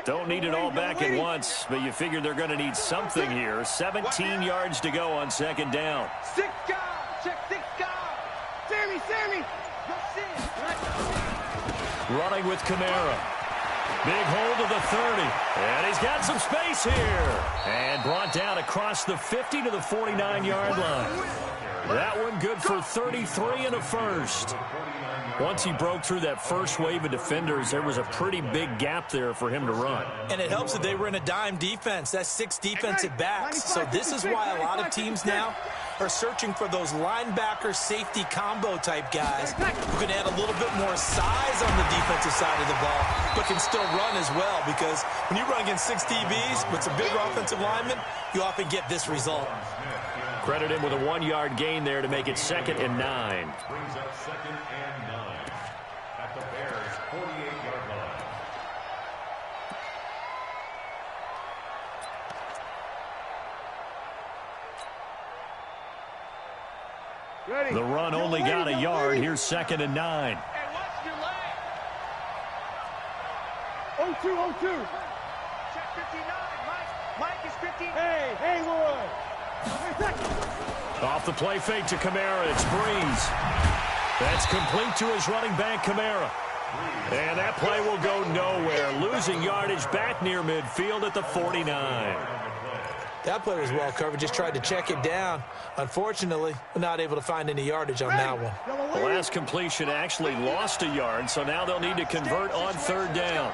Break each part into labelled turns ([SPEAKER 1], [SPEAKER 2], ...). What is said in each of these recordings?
[SPEAKER 1] Don't need it all back at once, but you figure they're going to need something here. 17 yards to go on second down.
[SPEAKER 2] Six guard. Check six guard. Sammy.
[SPEAKER 1] Running with Kamara. Big hold of the 30. And he's got some space here. And brought down across the 50 to the 49-yard line. That one good for 33 and a first. Once he broke through that first wave of defenders, there was a pretty big gap there for him to run.
[SPEAKER 3] And it helps that they were in a dime defense. That's 6 defensive backs. So this is why a lot of teams now are searching for those linebacker safety combo type guys who can add a little bit more size on the defensive side of the ball, but can still run as well, because when you run against 6 DBs with some bigger offensive linemen, you often get this result.
[SPEAKER 1] Credit him with a 1-yard gain there to make it 2nd and 9.
[SPEAKER 4] Brings up 2nd and 9 at the Bears' 48-yard line.
[SPEAKER 1] The run only got a yard. Here's 2nd and 9.
[SPEAKER 2] Hey, watch your leg. 0-2. Check 59. Mike is 15. Hey, Leroy.
[SPEAKER 1] Off the play fake to Kamara. It's Breeze. That's complete to his running back, Kamara. And that play will go nowhere. Losing yardage back near midfield at the 49.
[SPEAKER 3] That player is well covered. Just tried to check it down. Unfortunately, not able to find any yardage on that one.
[SPEAKER 1] The last completion actually lost a yard, so now they'll need to convert on 3rd down.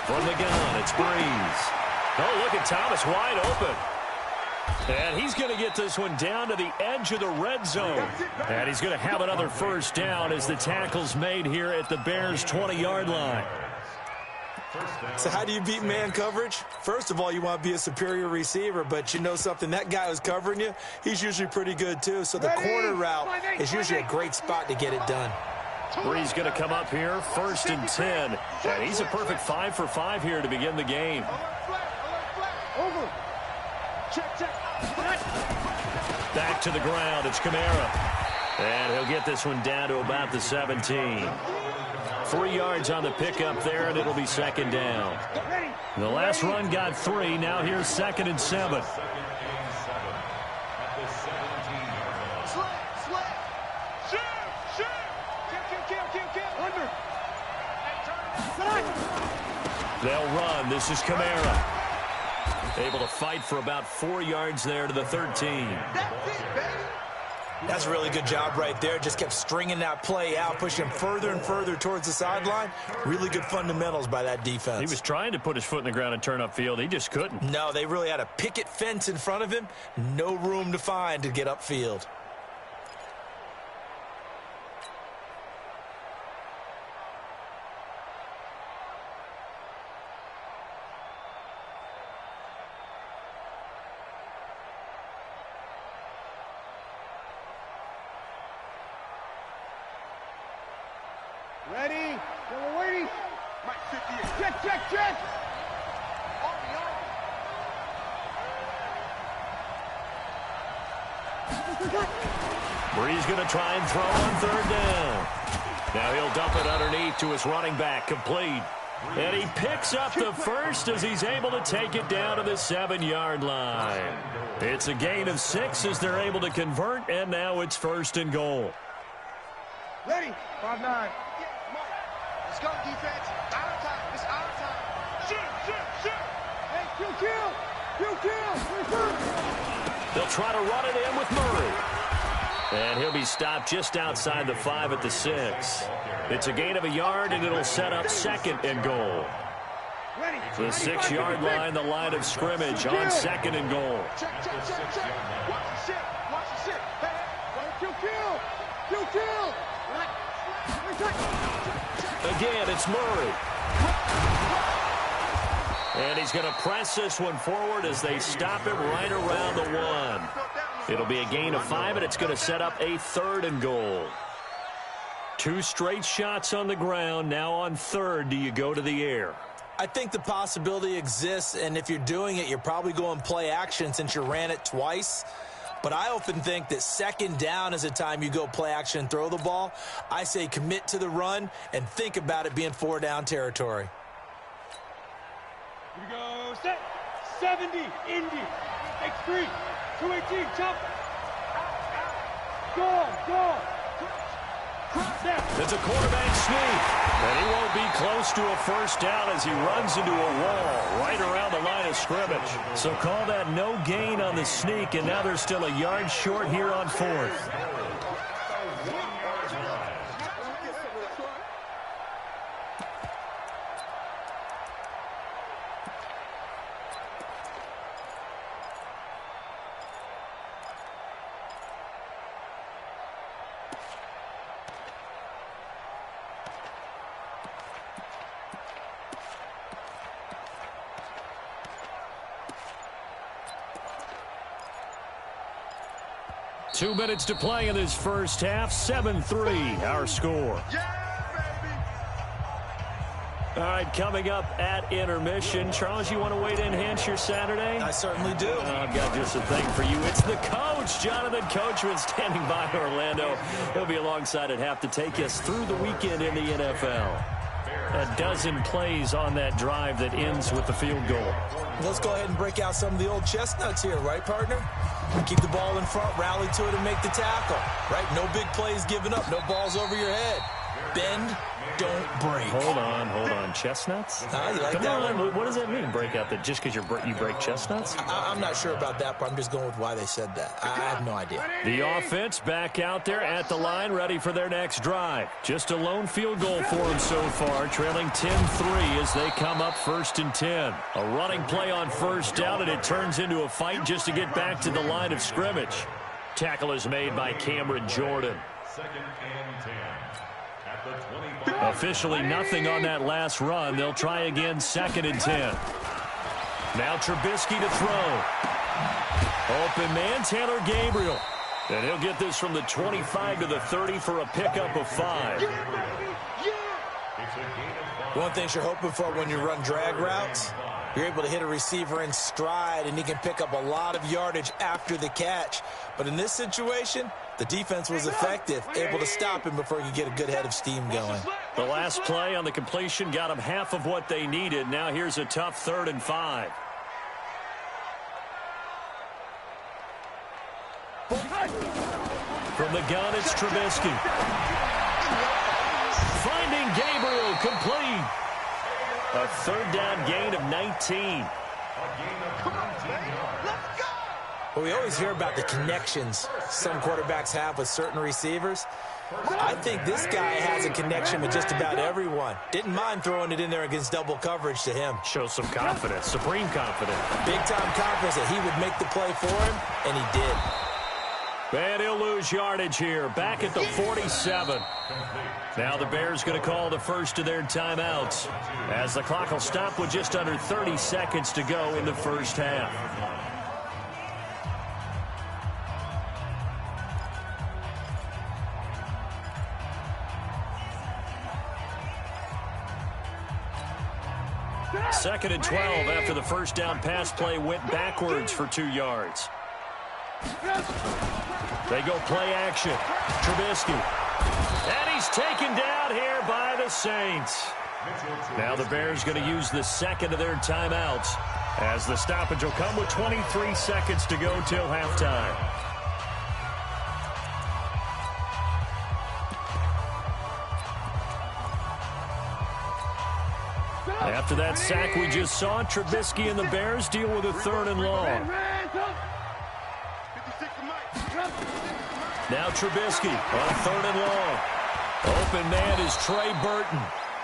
[SPEAKER 1] From the gun, it's Breeze. Oh, look at Thomas wide open. And he's going to get this one down to the edge of the red zone. And he's going to have another first down as the tackle's made here at the Bears' 20-yard line.
[SPEAKER 3] So how do you beat man coverage? First of all, you want to be a superior receiver, but you know something, that guy who's covering you, he's usually pretty good too. So the corner route is usually a great spot to get it done.
[SPEAKER 1] Breeze going to come up here, 1st and 10. And he's a perfect 5 for 5 here to begin the game.
[SPEAKER 2] Over. Check.
[SPEAKER 1] Back to the ground, it's Kamara. And he'll get this one down to about the 17. 3 yards on the pickup there, and it'll be 2nd down. The last run got 3. Now here's 2nd and 7. They'll run. This is Kamara. Able to fight for about 4 yards there to the 13.
[SPEAKER 3] That's a really good job right there. Just kept stringing that play out, pushing him further and further towards the sideline. Really good fundamentals by that defense.
[SPEAKER 1] He was trying to put his foot in the ground and turn upfield. He just couldn't.
[SPEAKER 3] No, they really had a picket fence in front of him. No room to find to get upfield.
[SPEAKER 2] Ready? We're waiting. Mike 58. Check.
[SPEAKER 1] Breeze going to try and throw on 3rd down. Now he'll dump it underneath to his running back, complete. And he picks up the first as he's able to take it down to the 7-yard line. It's a gain of 6 as they're able to convert, and now it's 1st and goal.
[SPEAKER 2] Ready? 5-9. Let's go, defense. Our time. It's our time. Shoot. Hey, kill.
[SPEAKER 1] They'll try to run it in with Murray. And he'll be stopped just outside the 5 at the 6. It's a gain of a yard, and it'll set up 2nd and goal. The 6-yard line, the line of scrimmage on 2nd and goal.
[SPEAKER 2] Check. Watch the shit. Hey, kill.
[SPEAKER 1] Again, it's Murray. And he's going to press this one forward as they stop him right around the 1. It'll be a gain of 5, and it's going to set up a 3rd and goal. 2 straight shots on the ground. Now on 3rd, do you go to the air?
[SPEAKER 3] I think the possibility exists, and if you're doing it, you're probably going play action since you ran it twice. But I often think that second down is a time you go play action and throw the ball. I say commit to the run and think about it being 4-down territory.
[SPEAKER 2] Here we go, set, 70, Indy, X3, 218, chop, go.
[SPEAKER 1] It's a quarterback sneak, and he won't be close to a first down as he runs into a wall right around the line of scrimmage. So call that no gain on the sneak, and now they're still a yard short here on fourth. Two minutes to play in this first half. 7-3, our score. All right, coming up at intermission. Charles, you want to wait to enhance your Saturday?
[SPEAKER 3] I certainly do.
[SPEAKER 1] I've got just a thing for you. It's the coach, Jonathan Coachman, standing by Orlando. He'll be alongside at half to take us through the weekend in the NFL. A dozen plays on that drive that ends with the field goal.
[SPEAKER 3] Let's go ahead and break out some of the old chestnuts here, right, partner? Keep the ball in front, rally to it, and make the tackle. Right? No big plays given up, no balls over your head. Bend, don't break.
[SPEAKER 1] Hold on. Chestnuts?
[SPEAKER 3] You like
[SPEAKER 1] Come
[SPEAKER 3] that
[SPEAKER 1] on.
[SPEAKER 3] one?
[SPEAKER 1] What does that mean, break out? That just because you break chestnuts?
[SPEAKER 3] I'm not sure about that, but I'm just going with why they said that. I have no idea.
[SPEAKER 1] The offense back out there at the line, ready for their next drive. Just a lone field goal for them so far, trailing 10-3 as they come up 1st and 10. A running play on first down, and it turns into a fight just to get back to the line of scrimmage. Tackle is made by Cameron Jordan.
[SPEAKER 4] 2nd and 10.
[SPEAKER 1] Officially nothing on that last run. They'll try again 2nd and 10. Now Trubisky to throw. Open man, Taylor Gabriel. And he'll get this from the 25 to the 30 for a pickup of 5.
[SPEAKER 3] One thing you're hoping for when you run drag routes, you're able to hit a receiver in stride, and he can pick up a lot of yardage after the catch. But in this situation, the defense was effective, able to stop him before he could get a good head of steam going.
[SPEAKER 1] The last play on the completion got them half of what they needed. Now here's a tough 3rd and 5. From the gun, it's Trubisky. Finding Gabriel, complete. A 3rd down gain of 19.
[SPEAKER 3] Well, we always hear about the connections some quarterbacks have with certain receivers. I think this guy has a connection with just about everyone. Didn't mind throwing it in there against double coverage to him.
[SPEAKER 1] Shows some confidence, supreme confidence.
[SPEAKER 3] Big-time confidence that he would make the play for him, and he did.
[SPEAKER 1] And he'll lose yardage here, back at the 47. Now the Bears going to call the first of their timeouts, as the clock will stop with just under 30 seconds to go in the first half. Second and 12 after the first down pass play went backwards for 2 yards. They go play action. Trubisky. And he's taken down here by the Saints. Now the Bears going to use the second of their timeouts, as the stoppage will come with 23 seconds to go till halftime. After that sack we just saw, Trubisky and the Bears deal with a 3rd and long. Now Trubisky on 3rd and long. Open man is Trey Burton.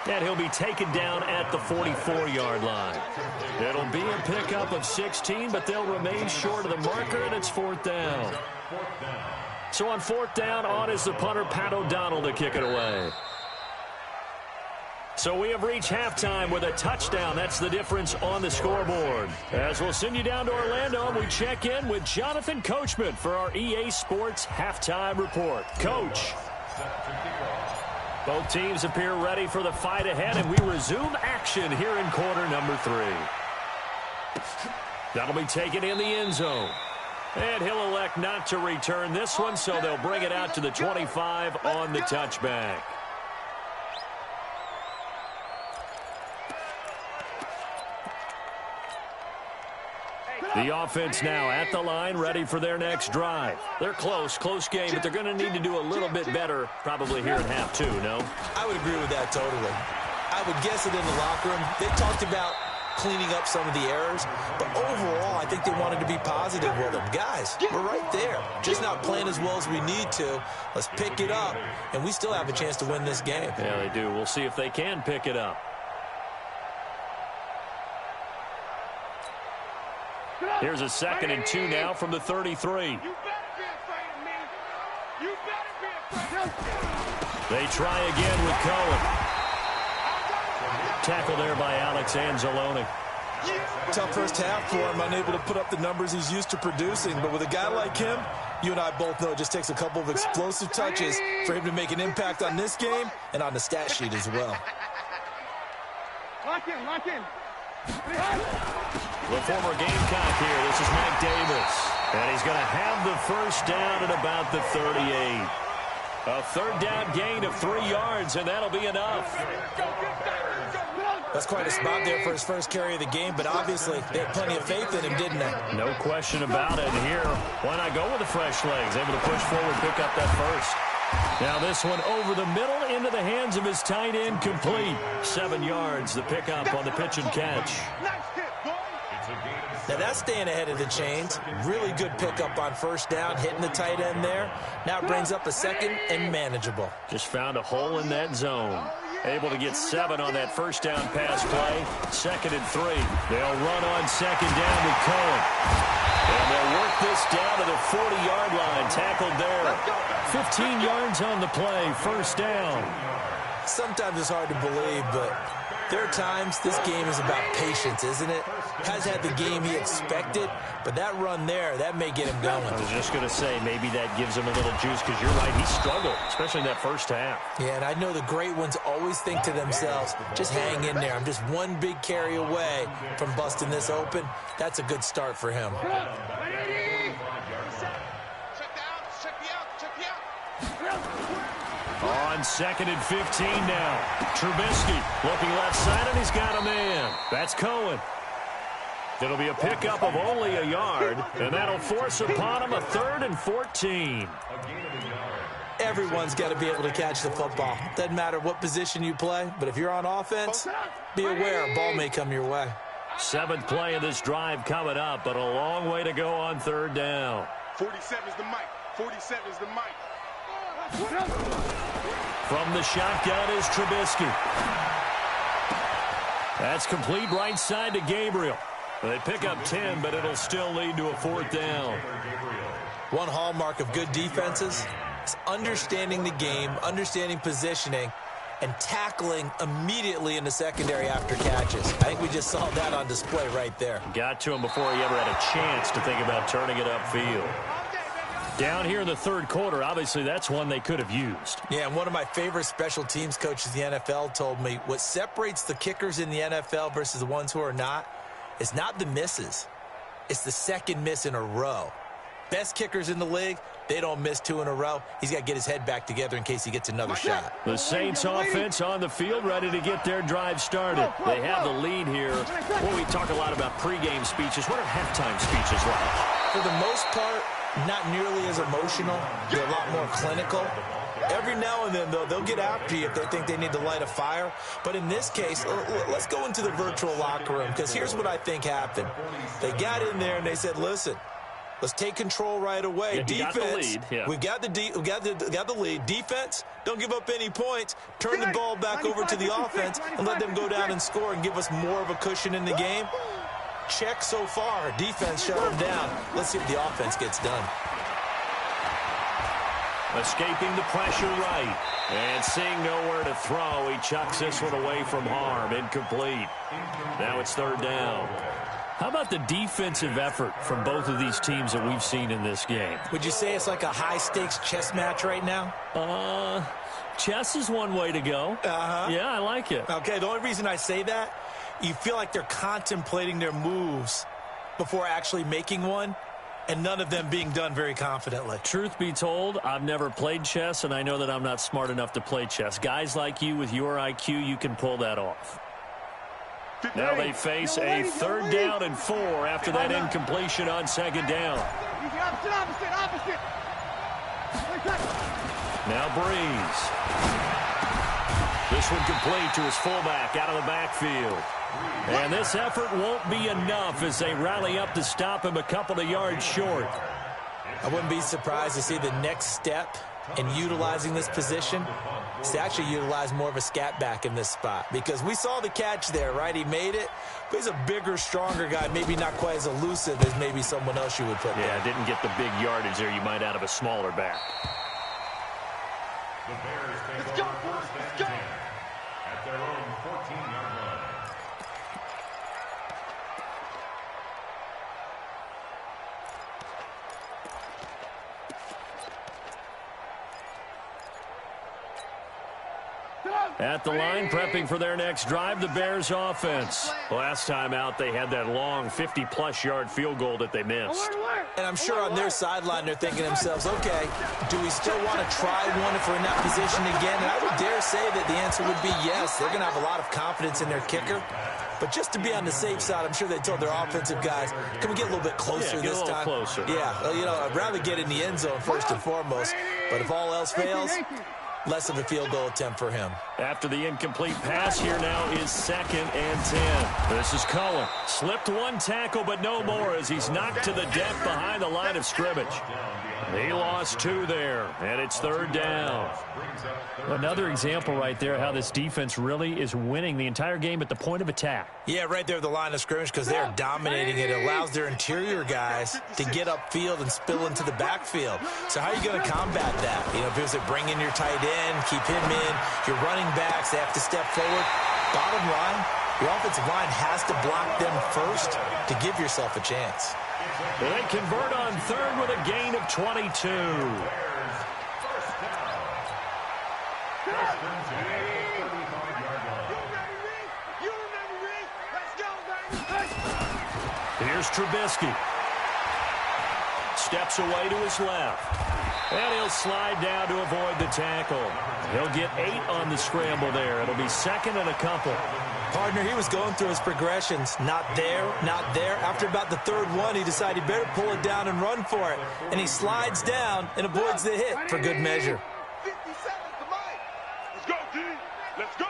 [SPEAKER 1] And he'll be taken down at the 44-yard line. It'll be a pickup of 16, but they'll remain short of the marker, and it's 4th down. So on 4th down, on is the punter, Pat O'Donnell, to kick it away. So we have reached halftime with a touchdown. That's the difference on the scoreboard. As we'll send you down to Orlando, and we check in with Jonathan Coachman for our EA Sports Halftime Report. Coach. Both teams appear ready for the fight ahead, and we resume action here in quarter number 3. That'll be taken in the end zone. And he'll elect not to return this one, so they'll bring it out to the 25 on the touchback. The offense now at the line, ready for their next drive. They're close game, but they're going to need to do a little bit better probably here in half two, no?
[SPEAKER 3] I would agree with that totally. I would guess it in the locker room. They talked about cleaning up some of the errors, but overall, I think they wanted to be positive with them. Guys, we're right there. Just not playing as well as we need to. Let's pick it up, and we still have a chance to win this game.
[SPEAKER 1] Yeah, they do. We'll see if they can pick it up. Here's a 2nd and 2 now from the 33.
[SPEAKER 2] You better be afraid of me. You better be afraid of me.
[SPEAKER 1] They try again with Cohen. Tackle there by Alex Anzalone.
[SPEAKER 3] Tough first half for him, unable to put up the numbers he's used to producing. But with a guy like him, you and I both know it just takes a couple of explosive touches for him to make an impact on this game and on the stat sheet as well.
[SPEAKER 2] Lock in, lock in.
[SPEAKER 1] The former Gamecock here. This is Mike Davis. And he's going to have the first down at about the 38. A 3rd down gain of 3 yards, and that'll be enough.
[SPEAKER 3] That's quite a spot there for his first carry of the game, but obviously they had plenty of faith in him, didn't they?
[SPEAKER 1] No question about it. And here, why not go with the fresh legs? Able to push forward, pick up that first. Now this one over the middle into the hands of his tight end, complete. 7 yards, the pickup on the pitch and catch.
[SPEAKER 3] Now that's staying ahead of the chains. Really good pickup on first down, hitting the tight end there. Now it brings up a 2nd and manageable.
[SPEAKER 1] Just found a hole in that zone. Able to get 7 on that first down pass play. 2nd and 3. They'll run on 2nd down with Cohen. And they'll work this down to the 40-yard line. Tackled there. 15 yards on the play. First down.
[SPEAKER 3] Sometimes it's hard to believe, but there are times this game is about patience, isn't it? Has had the game he expected, but that run there, that may get him going.
[SPEAKER 1] I was just going to say, maybe that gives him a little juice, because you're right, he struggled, especially in that first half.
[SPEAKER 3] Yeah, and I know the great ones always think to themselves, just hang in there. I'm just one big carry away from busting this open. That's a good start for him.
[SPEAKER 1] On 2nd and 15 now. Trubisky looking left side, and he's got a man. That's Cohen. It'll be a pickup of only a yard, and that'll force upon him a 3rd and 14.
[SPEAKER 3] Everyone's got to be able to catch the football. Doesn't matter what position you play, but if you're on offense, be aware a ball may come your way.
[SPEAKER 1] 7th play of this drive coming up, but a long way to go on 3rd down.
[SPEAKER 2] 47 is the mic. 47 is the mic.
[SPEAKER 1] From the shotgun is Trubisky. That's complete right side to Gabriel. They pick up 10, but it'll still lead to a 4th down.
[SPEAKER 3] One hallmark of good defenses is understanding the game, understanding positioning, and tackling immediately in the secondary after catches. I think we just saw that on display right there.
[SPEAKER 1] Got to him before he ever had a chance to think about turning it upfield. Down here in the 3rd quarter, obviously that's one they could have used.
[SPEAKER 3] Yeah, and one of my favorite special teams coaches in the NFL told me what separates the kickers in the NFL versus the ones who are not is not the misses. It's the 2nd miss in a row. Best kickers in the league, they don't miss 2 in a row. He's got to get his head back together in case he gets another shot.
[SPEAKER 1] The Saints offense on the field, ready to get their drive started. They have the lead here. Well, we talk a lot about pregame speeches. What are halftime speeches like?
[SPEAKER 3] For the most part, not nearly as emotional. They're a lot more clinical. Every now and then, though, they'll get after you if they think they need to light a fire. But in this case, let's go into the virtual locker room, because here's what I think happened. They got in there and they said, listen, let's take control right away.
[SPEAKER 1] Yeah,
[SPEAKER 3] defense,
[SPEAKER 1] we've
[SPEAKER 3] got the lead. Defense, don't give up any points. Turn the ball back over to the offense and let them go down and score and give us more of a cushion in the game. Check so far. Defense shut them down. Let's see if the offense gets done.
[SPEAKER 1] Escaping the pressure right. And seeing nowhere to throw, he chucks this one away from harm. Incomplete. Now it's 3rd down. How about the defensive effort from both of these teams that we've seen in this game?
[SPEAKER 3] Would you say it's like a high-stakes chess match right now?
[SPEAKER 1] Chess is one way to go. Yeah, I like it.
[SPEAKER 3] Okay, the only reason I say that, you feel like they're contemplating their moves before actually making one. and none of them being done very confidently.
[SPEAKER 1] Truth be told, I've never played chess, and I know that I'm not smart enough to play chess. Guys like you with your IQ, you can pull that off. Now they face a 3rd down and 4 after that incompletion on 2nd down.
[SPEAKER 2] Opposite.
[SPEAKER 1] Now Breeze. This one complete to his fullback out of the backfield. And this effort won't be enough as they rally up to stop him a couple of yards short.
[SPEAKER 3] I wouldn't be surprised to see the next step in utilizing this position is to actually utilize more of a scat back in this spot, because we saw the catch there, right? He made it, but he's a bigger, stronger guy, maybe not quite as elusive as maybe someone else you would put there.
[SPEAKER 1] Yeah, didn't get the big yardage there you might out of a smaller back.
[SPEAKER 4] The Bears take over 1st and 10 at their own 14-yard line.
[SPEAKER 1] At the line, prepping for their next drive, the Bears offense. Last time out, they had that long 50-plus yard field goal that they missed.
[SPEAKER 3] And I'm sure on their sideline they're thinking to themselves, okay, do we still want to try one if we're in that position again? And I would dare say that the answer would be yes. They're going to have a lot of confidence in their kicker. But just to be on the safe side, I'm sure they told their offensive guys, can we get a little bit closer this time?
[SPEAKER 1] Closer.
[SPEAKER 3] Yeah, well, you know, I'd rather get in the end zone first and foremost. But if all else fails, less of a field goal attempt for him.
[SPEAKER 1] After the incomplete pass, here now is 2nd and 10. This is Cullen. Slipped one tackle, but no more as he's knocked to the deck behind the line of scrimmage. He lost 2 there, and it's 3rd down. Another example right there how this defense really is winning the entire game at the point of attack.
[SPEAKER 3] Yeah, right there at the line of scrimmage, because they're dominating it. It allows their interior guys to get upfield and spill into the backfield. So how are you going to combat that? You know, because they bring in your tight end, keep him in, your running backs, they have to step forward. Bottom line, your offensive line has to block them first to give yourself a chance.
[SPEAKER 1] They convert on 3rd with a gain of 22. Here's Trubisky. Steps away to his left. And he'll slide down to avoid the tackle. He'll get 8 on the scramble there. It'll be 2nd and a couple.
[SPEAKER 3] Partner, he was going through his progressions. Not there, not there. After about the 3rd one, he decided he better pull it down and run for it. And he slides down and avoids the hit for good measure.
[SPEAKER 2] 57, come on. Let's go, D. Let's go.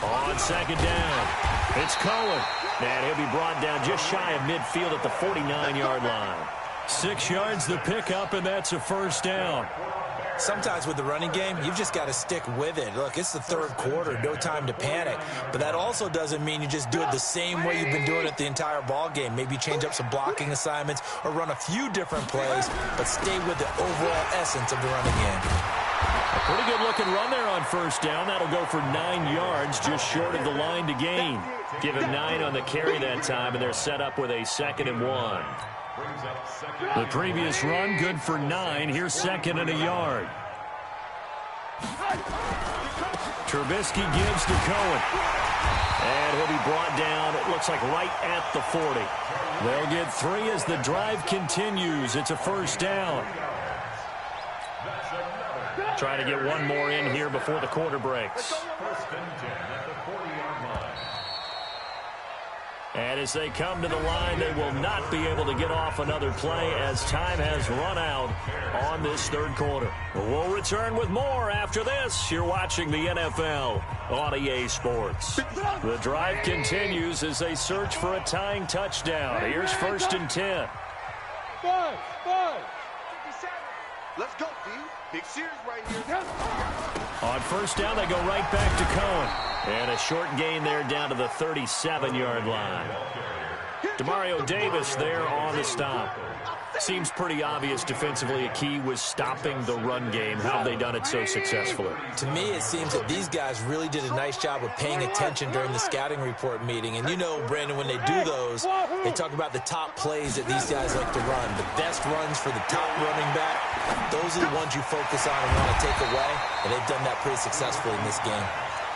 [SPEAKER 1] On 2nd down, it's Cullen. And he'll be brought down just shy of midfield at the 49-yard line. 6 yards the pickup, and that's a 1st down.
[SPEAKER 3] Sometimes with the running game, you've just got to stick with it. Look, it's the 3rd quarter, no time to panic. But that also doesn't mean you just do it the same way you've been doing it the entire ball game. Maybe change up some blocking assignments or run a few different plays, but stay with the overall essence of the running game.
[SPEAKER 1] A pretty good-looking run there on 1st down. That'll go for 9 yards, just short of the line to gain. Give him 9 on the carry that time, and they're set up with a 2nd and 1. The previous run, good for 9. Here's 2nd and a yard. Trubisky gives to Cohen. And he'll be brought down, it looks like right at the 40. They'll get 3 as the drive continues. It's a 1st down. Trying to get one more in here before the quarter breaks. And as they come to the line, they will not be able to get off another play as time has run out on this 3rd quarter. We'll return with more after this. You're watching the NFL on EA Sports. The drive continues as they search for a tying touchdown. Here's 1st and 10.
[SPEAKER 2] 5. 57. Let's go, D. Big series right here.
[SPEAKER 1] On 1st down, they go right back to Cohen. And a short gain there down to the 37-yard line. Demario Davis there on the stop. Seems pretty obvious defensively a key was stopping the run game. How have they done it so successfully?
[SPEAKER 3] To me, it seems that these guys really did a nice job of paying attention during the scouting report meeting. And you know, Brandon, when they do those, they talk about the top plays that these guys like to run. The best runs for the top running back, those are the ones you focus on and want to take away. And they've done that pretty successfully in this game.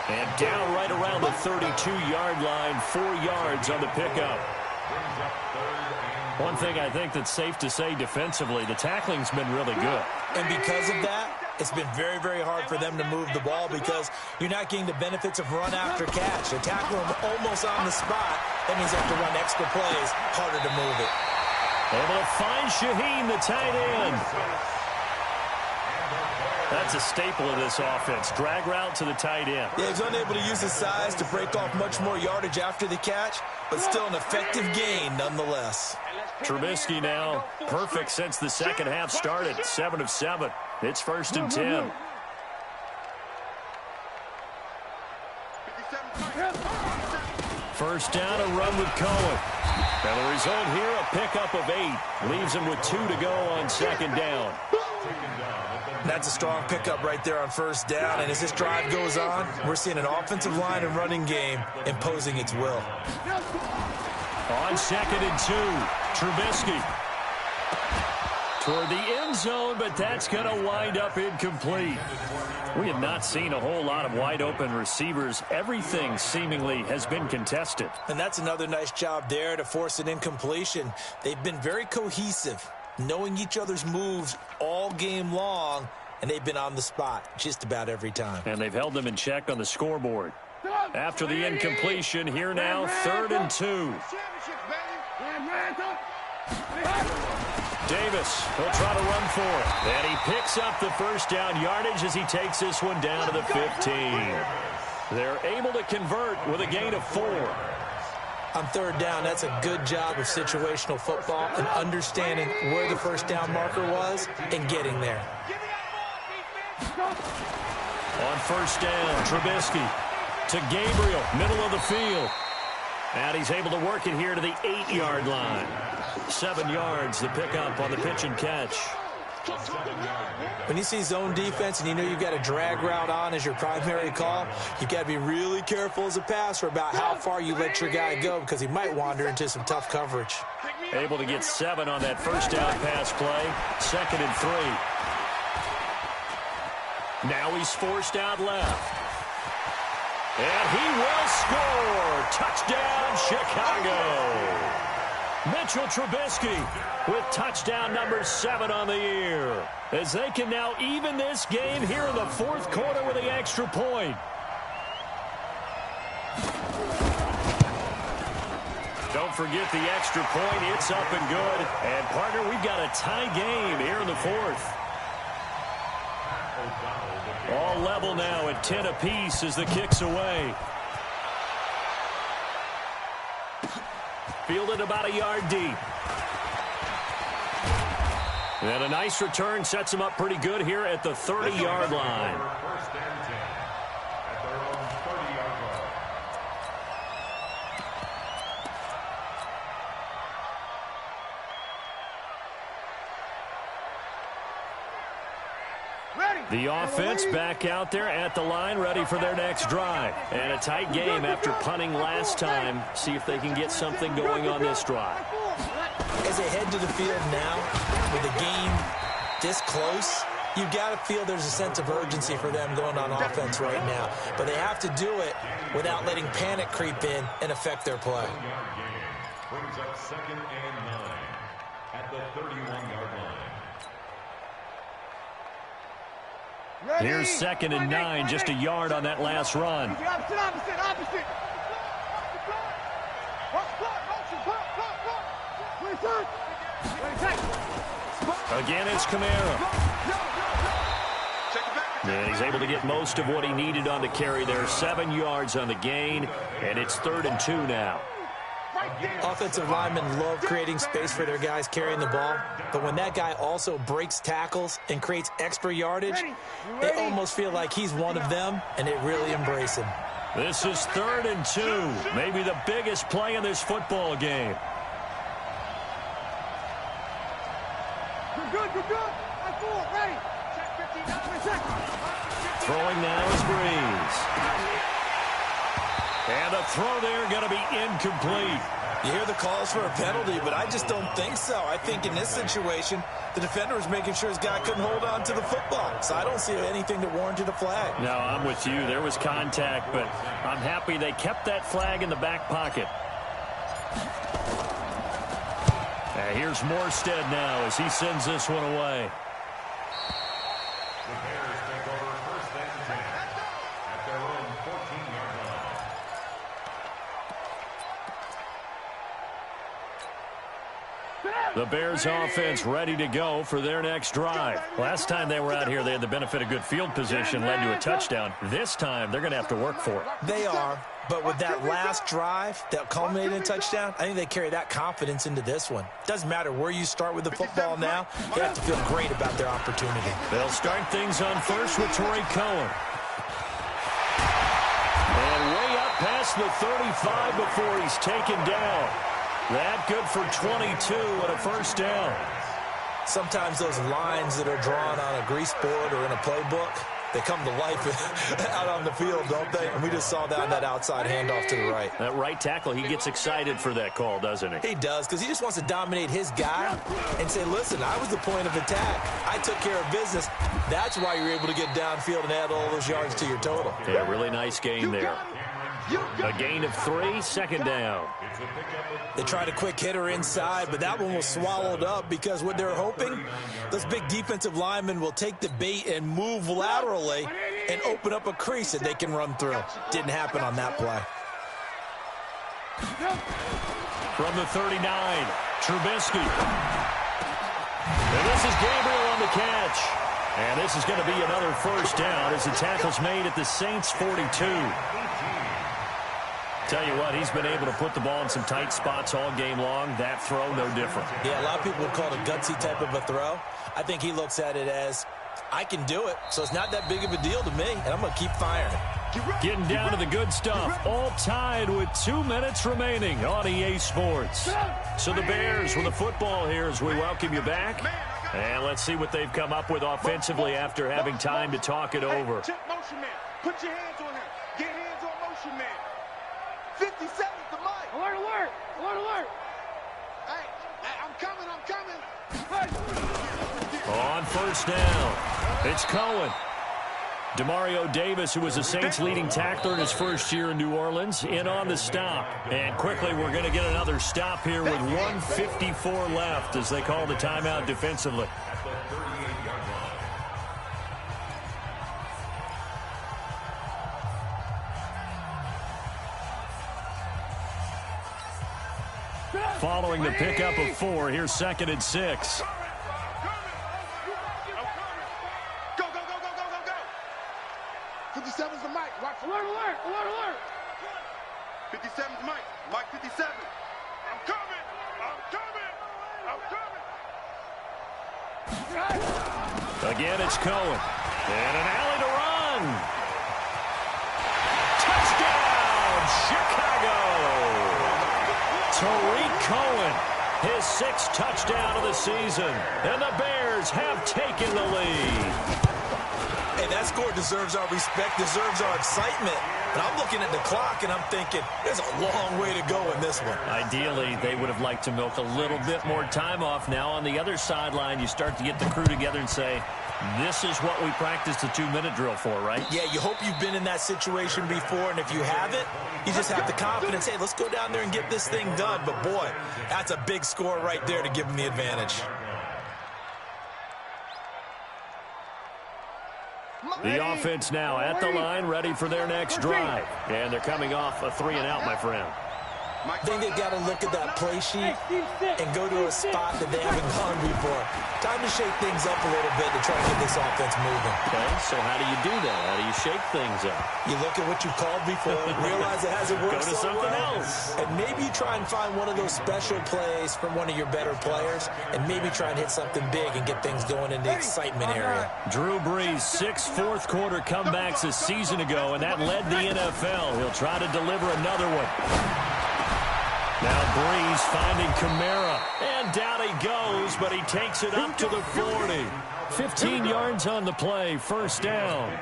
[SPEAKER 1] And down right around the 32-yard line, 4 yards on the pickup.
[SPEAKER 4] Brings up 3rd and
[SPEAKER 1] One thing I think that's safe to say defensively, the tackling's been really good.
[SPEAKER 3] And because of that, it's been very, very hard for them to move the ball because you're not getting the benefits of run after catch. They tackle them almost on the spot. That means they have to run extra plays, harder to move it.
[SPEAKER 1] Able to find Shaheen, the tight end. That's a staple of this offense. Drag route to the tight end.
[SPEAKER 3] Yeah, he's unable to use his size to break off much more yardage after the catch, but still an effective gain nonetheless.
[SPEAKER 1] Trubisky now perfect since the second half started. 7 of 7. It's 1st and 10. First down, a run with Cohen. And the result here, a pickup of 8. Leaves him with 2 to go on 2nd down.
[SPEAKER 3] That's a strong pickup right there on 1st down. And as this drive goes on, we're seeing an offensive line and running game imposing its will.
[SPEAKER 1] On 2nd and 2, Trubisky toward the end zone, but that's going to wind up incomplete. We have not seen a whole lot of wide-open receivers. Everything seemingly has been contested.
[SPEAKER 3] And that's another nice job there to force an incompletion. They've been very cohesive, knowing each other's moves all game long, and they've been on the spot just about every time.
[SPEAKER 1] And they've held them in check on the scoreboard. After the incompletion, here now, 3rd and 2. Davis, he'll try to run for it. And he picks up the first down yardage as he takes this one down to the 15. They're able to convert with a gain of 4.
[SPEAKER 3] On 3rd down, that's a good job of situational football and understanding where the first down marker was and getting there.
[SPEAKER 1] On 1st down, Trubisky to Gabriel, middle of the field. And he's able to work it here to the 8-yard line. 7 yards, the pickup on the pitch and catch.
[SPEAKER 3] When you see zone defense and you know you've got a drag route on as your primary call, you've got to be really careful as a passer about how far you let your guy go because he might wander into some tough coverage.
[SPEAKER 1] Able to get 7 on that first down pass play. 2nd and 3. Now he's forced out left. And he will score. Touchdown, Chicago. Mitchell Trubisky with touchdown number 7 on the year. As they can now even this game here in the 4th quarter with the extra point. Don't forget the extra point. It's up and good. And, partner, we've got a tie game here in the 4th. All level now at 10 apiece as the kick's away. Fielded about a yard deep. And a nice return sets him up pretty good here at the 30-yard line.
[SPEAKER 4] First and 10 at their own 30-yard line.
[SPEAKER 1] The offense back out there at the line, ready for their next drive. And a tight game after punting last time. See if they can get something going on this drive.
[SPEAKER 3] As they head to the field now, with the game this close, you've got to feel there's a sense of urgency for them going on offense right now. But they have to do it without letting panic creep in and affect their play.
[SPEAKER 4] Brings up 2nd and 9 at the 31-yard line.
[SPEAKER 1] Here's 2nd and 9, just a yard on that last run.
[SPEAKER 2] Opposite.
[SPEAKER 1] Again, it's Kamara. And he's able to get most of what he needed on the carry there. 7 yards on the gain, and it's 3rd and 2 now.
[SPEAKER 3] Offensive linemen love creating space for their guys carrying the ball, but when that guy also breaks tackles and creates extra yardage, they almost feel like he's one of them, and they really embrace him.
[SPEAKER 1] This is 3rd and 2, maybe the biggest play in this football game.
[SPEAKER 2] Good. Ready.
[SPEAKER 1] Throwing now is Breeze. And the throw there going to be incomplete.
[SPEAKER 3] You hear the calls for a penalty, but I just don't think so. I think in this situation, the defender was making sure his guy couldn't hold on to the football. So I don't see anything that warranted a flag.
[SPEAKER 1] No, I'm with you. There was contact, but I'm happy they kept that flag in the back pocket. And here's Morstead now as he sends this one away.
[SPEAKER 4] The Bears take over first and 10 at their own 14-yard line.
[SPEAKER 1] The Bears offense ready to go for their next drive. Last time they were out here, they had the benefit of good field position, led to a touchdown. This time, they're going to have to work for it.
[SPEAKER 3] They are, but with that last drive that culminated in a touchdown, I think they carry that confidence into this one. Doesn't matter where you start with the football now, they have to feel great about their opportunity.
[SPEAKER 1] They'll start things on first with Torrey Cohen. And way up past the 35 before he's taken down. That good for 22 and a first down.
[SPEAKER 3] Sometimes those lines that are drawn on a grease board or in a playbook, they come to life out on the field, don't they? And we just saw that on that outside handoff to the right.
[SPEAKER 1] That right tackle, he gets excited for that call, doesn't he?
[SPEAKER 3] He does, because he just wants to dominate his guy and say, listen, I was the point of attack. I took care of business. That's why you're able to get downfield and add all those yards to your total.
[SPEAKER 1] Yeah, really nice gain there. A gain of 3, second down.
[SPEAKER 3] They tried a quick hitter inside, but that one was swallowed up because what they're hoping, those big defensive linemen will take the bait and move laterally and open up a crease that they can run through. Didn't happen on that play.
[SPEAKER 1] From the 39, Trubisky. And this is Gabriel on the catch. And this is going to be another first down as the tackle's made at the Saints' 42. Tell you what, he's been able to put the ball in some tight spots all game long. That throw, no different.
[SPEAKER 3] Yeah, a lot of people would call it a gutsy type of a throw. I think he looks at it as, I can do it, so it's not that big of a deal to me, and I'm going to keep firing.
[SPEAKER 1] Getting down to the good stuff. All tied with 2 minutes remaining on EA Sports. So the Bears with the football here as we welcome you back. And let's see what they've come up with offensively after having time to talk it over.
[SPEAKER 2] Check motion man. Put your hands on him. Get hands on motion man. 50 seconds to Mike. Alert, alert. Alert, alert. Hey, I'm coming.
[SPEAKER 1] On first down, it's Cohen. Demario Davis, who was the Saints' leading tackler in his first year in New Orleans, in on the stop. And quickly, we're going to get another stop here with 1:54 left as they call the timeout defensively. Following the pickup of 4, here's 2nd and 6.
[SPEAKER 2] Go. 57's the Mike. Watch. Alert. 57's Mike. Mike 57. I'm coming.
[SPEAKER 1] Again, it's Cohen. And an alley to run. Touchdown, Chicago. Torrey Cohen, his 6th touchdown of the season. And the Bears have taken the lead.
[SPEAKER 3] Hey, that score deserves our respect, deserves our excitement. But I'm looking at the clock, and I'm thinking, there's a long way to go in this one.
[SPEAKER 1] Ideally, they would have liked to milk a little bit more time off. Now, on the other sideline, you start to get the crew together and say, this is what we practiced the 2-minute drill for, right?
[SPEAKER 3] Yeah, you hope you've been in that situation before, and if you haven't, you just have the confidence, hey, let's go down there and get this thing done. But, boy, that's a big score right there to give them the advantage.
[SPEAKER 1] The offense now at the line, ready for their next drive. And they're coming off a 3-and-out, my friend.
[SPEAKER 3] I think they've got to look at that play sheet and go to a spot that they haven't gone before. Time to shake things up a little bit to try to get this offense moving.
[SPEAKER 1] Okay, so how do you do that? How do you shake things up?
[SPEAKER 3] You look at what you've called before, realize it hasn't worked
[SPEAKER 1] Go to
[SPEAKER 3] so
[SPEAKER 1] something
[SPEAKER 3] well,
[SPEAKER 1] else.
[SPEAKER 3] and maybe you try and find one of those special plays from one of your better players, and maybe try and hit something big and get things going in the excitement area.
[SPEAKER 1] Drew Brees, 6 fourth-quarter comebacks a season ago, and that led the NFL. He'll try to deliver another one. Now Brees finding Kamara, and down he goes, but he takes it up to the 40. 15 yards on the play, first down.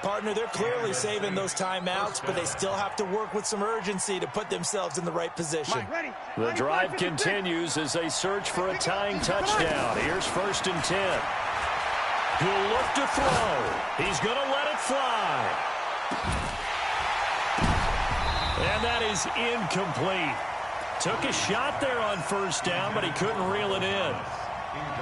[SPEAKER 3] Partner, they're clearly saving those timeouts, but they still have to work with some urgency to put themselves in the right position.
[SPEAKER 1] The drive continues as they search for a tying touchdown. Here's 1st and 10. He'll look to throw. He's going to let it fly. And that is incomplete. took a shot there on first down, but he couldn't reel it in.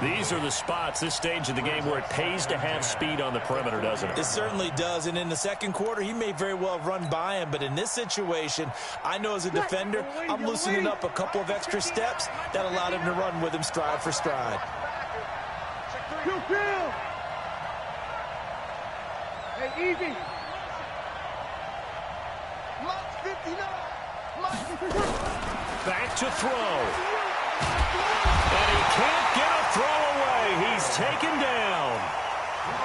[SPEAKER 1] These are the spots, this stage of the game, where it pays to have speed on the perimeter, doesn't it?
[SPEAKER 3] It certainly does, and in the second quarter, he may very well run by him, but in this situation, I know as a defender, I'm loosening up a couple of extra steps that allowed him to run with him stride for stride.
[SPEAKER 2] Hey, easy.
[SPEAKER 1] Back to throw. And he can't get a throw away. He's taken down.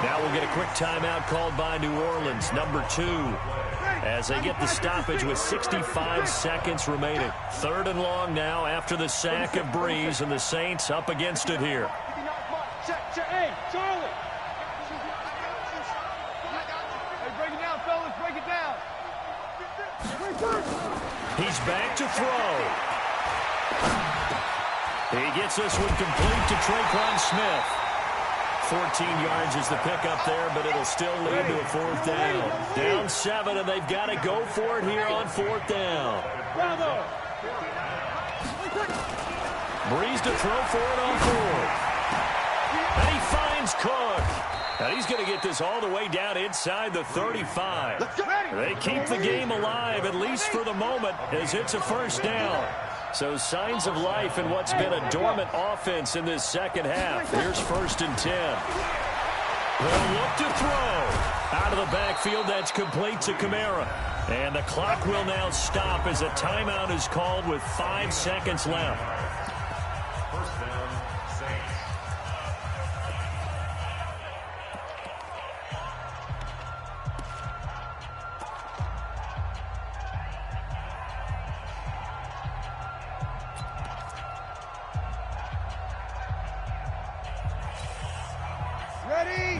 [SPEAKER 1] Now we'll get a quick timeout called by New Orleans, number 2, as they get the stoppage with 65 seconds remaining. 3rd and long now after the sack of Breeze, and the Saints up against it here.
[SPEAKER 2] Hey, Charlie. Hey, break it down, fellas. Break it down.
[SPEAKER 1] He's back to throw. He gets this one complete to Traquan Smith. 14 yards is the pickup there, but it'll still lead to a 4th down. Down 7, and they've got to go for it here on 4th down. Breeze to throw for it on 4th. And he finds Cook. And he's going to get this all the way down inside the 35. They keep the game alive, at least for the moment, as it's a 1st down. So signs of life in what's been a dormant offense in this second half. Here's 1st and 10. They'll look to throw. Out of the backfield, that's complete to Kamara. And the clock will now stop as a timeout is called with 5 seconds left.
[SPEAKER 4] First down, Saints.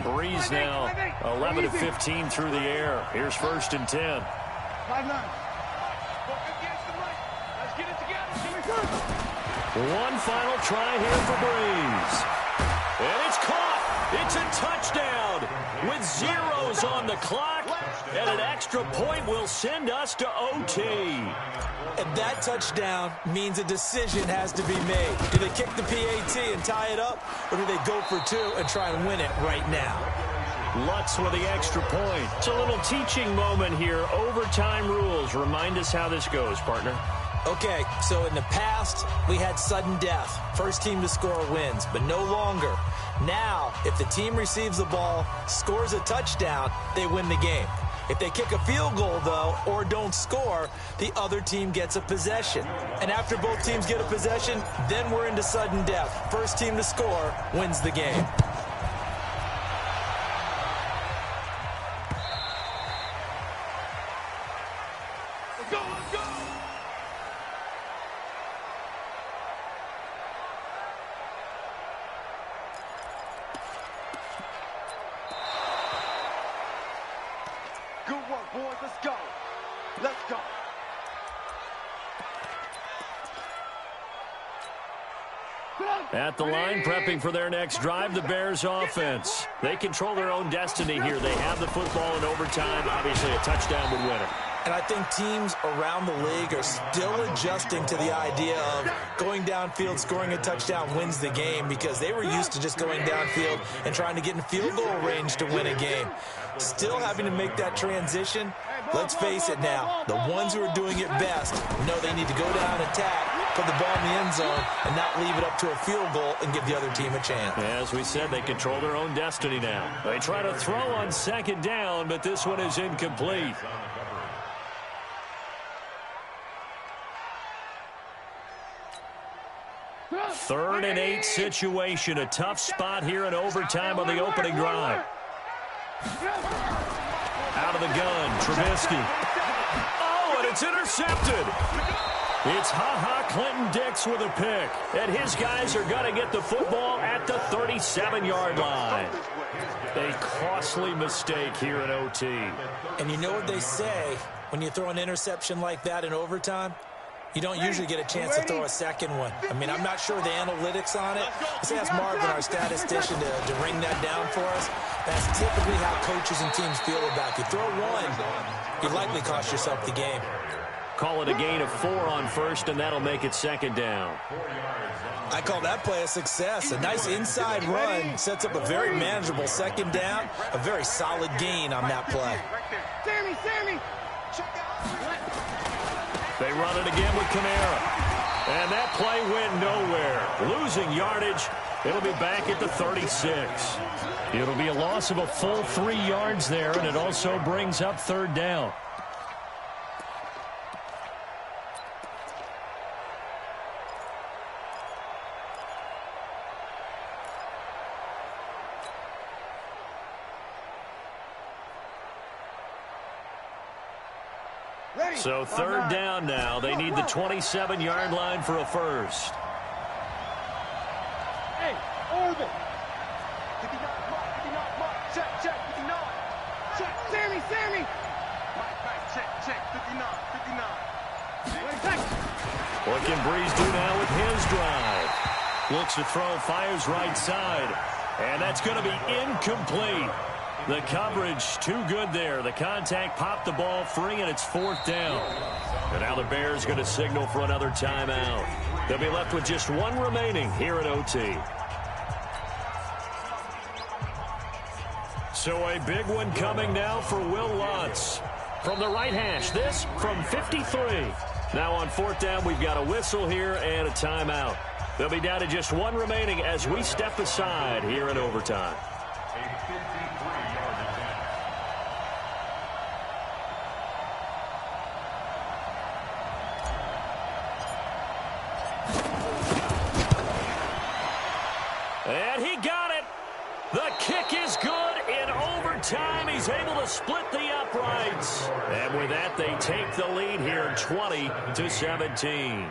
[SPEAKER 1] Breeze now 11 of 15 through the air. Here's 1st and 10.
[SPEAKER 2] 5-9. Let's get it together.
[SPEAKER 1] One final try here for Breeze. And it's caught. It's a touchdown with zeros on the clock. And an extra point will send us to OT.
[SPEAKER 3] And that touchdown means a decision has to be made. Do they kick the PAT and tie it up, or do they go for 2 and try and win it right now?
[SPEAKER 1] Lutz with the extra point. It's a little teaching moment here. Overtime rules. Remind us how this goes, partner.
[SPEAKER 3] Okay, so in the past, we had sudden death. First team to score wins, but no longer. Now, if the team receives the ball, scores a touchdown, they win the game. If they kick a field goal, though, or don't score, the other team gets a possession. And after both teams get a possession, then we're into sudden death. First team to score wins the game.
[SPEAKER 2] Let's go, let's go. Good work, boys. Let's go. Let's go.
[SPEAKER 1] At the line, prepping for their next drive, the Bears offense. They control their own destiny here. They have the football in overtime. Obviously, a touchdown would win it.
[SPEAKER 3] And I think teams around the league are still adjusting to the idea of going downfield, scoring a touchdown wins the game, because they were used to just going downfield and trying to get in field goal range to win a game. Still having to make that transition. Let's face it now, the ones who are doing it best know they need to go down, attack, put the ball in the end zone, and not leave it up to a field goal and give the other team a chance.
[SPEAKER 1] As we said, they control their own destiny now. They try to throw on 2nd down, but this one is incomplete. Third and 8 situation. A tough spot here in overtime on the opening drive. Out of the gun, Trubisky. Oh, and it's intercepted. It's Ha-Ha Clinton Dix with a pick. And his guys are going to get the football at the 37-yard line. A costly mistake here in OT.
[SPEAKER 3] And you know what they say, when you throw an interception like that in overtime? You don't usually get a chance to throw a second one. I mean, I'm not sure the analytics on it. Let's ask Marvin, our statistician, to ring that down for us. That's typically how coaches and teams feel about you. Throw one, you likely cost yourself the game.
[SPEAKER 1] call it a gain of 4 on first, and that'll make it second down.
[SPEAKER 3] I call that play a success. A nice inside run sets up a very manageable second down, a very solid gain on that play.
[SPEAKER 2] Sammy!
[SPEAKER 1] They run it again with Kamara. And that play went nowhere. Losing yardage. It'll be back at the 36. It'll be a loss of a full 3 yards there, and it also brings up third down. So third down now. They need the 27-yard line for a first.
[SPEAKER 2] Hey, Orbit. 59, Mike. Check, 59. Check, Sammy. Mike, check, 59.
[SPEAKER 1] What can Breeze do now with his drive? Looks to throw, fires right side. And that's going to be incomplete. The coverage too good there. The contact popped the ball free, and it's fourth down. And now the Bears going to signal for another timeout. They'll be left with just 1 remaining here at OT. So a big one coming now for Will Lutz. From the right hash, this from 53. Now on fourth down, we've got a whistle here and a timeout. They'll be down to just 1 remaining as we step aside here in overtime. And he got it. The kick is good in overtime. He's able to split the uprights. And with that, they take the lead here 20-17.